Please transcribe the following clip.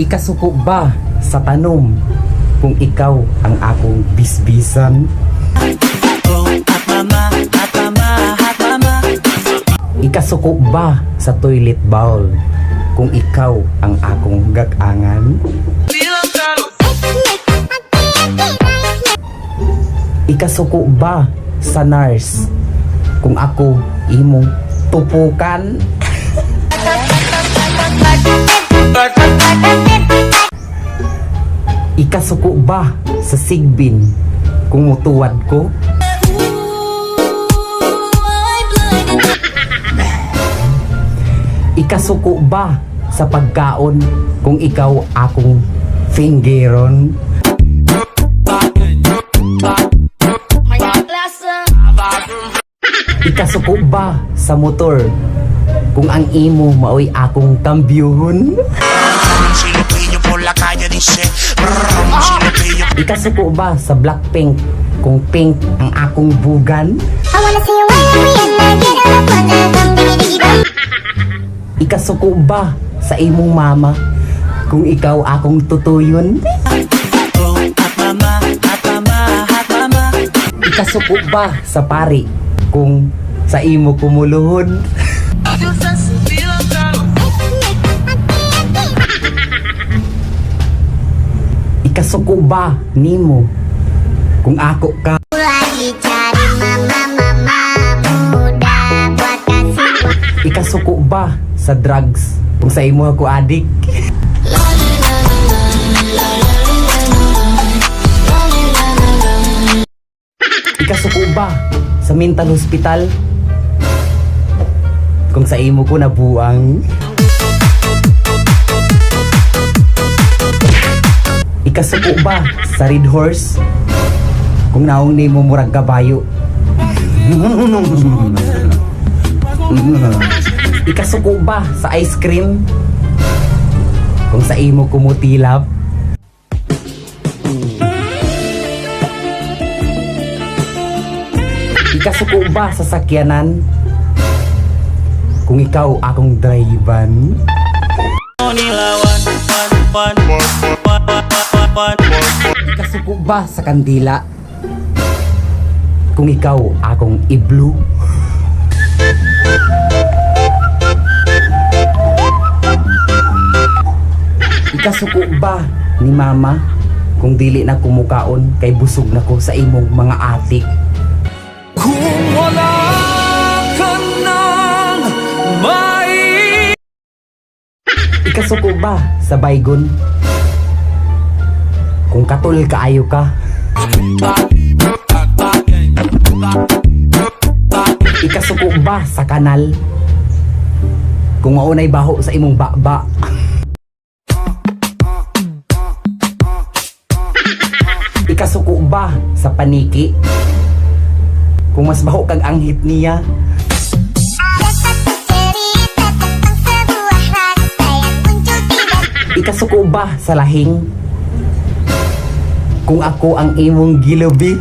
Ikasuko ba sa tanom kung ikaw ang akong bisbisan? Ikasuko ba sa toilet bowl kung ikaw ang akong gagangan? Ikasuko ba sa nurse kung ako imong tupukan? Ikasuko ba sa sigbin kung mutuwad ko? Ikasuko ba sa pagkaon kung ikaw akong fingeron? Ikasuko ba sa motor kung ang imo maoy akong kambyuhon? Ikasuko ba sa Blackpink kung pink ang akong bugan? Ikasuko ba sa imong mama kung ikaw akong tutuyon? Ikasuko ba sa pari kung sa imo kumuluhod? Ikasuko ba nimo kung ako ka? Ikasuko ba sa drugs kung sa imo ako adik? Ikasuko ba sa mental hospital kung sa imo ko nabuang? Ikasuko ba sa red horse kung naong nimo murag kabayo? Ikasuko ba sa ice cream kung sa imo kumutilap? Ikasuko ba sa sakyanan kung ikaw akong drivan? Ikasuko ba sa kandila kung ikaw akong i-blue? Ikasuko ba ni mama kung dili na kumukaon kay busog na ko sa imong mga atik? Kung wala ka nang may... Ikasuko ba sa baygon kung katul kaayo ka? Ikasuko ba sa kanal kung maunay baho sa imong baba? Ikasuko ba sa paniki kung mas baho kag anghit niya? Ikasuko ba sa lahing kung ako ang imong gilubi?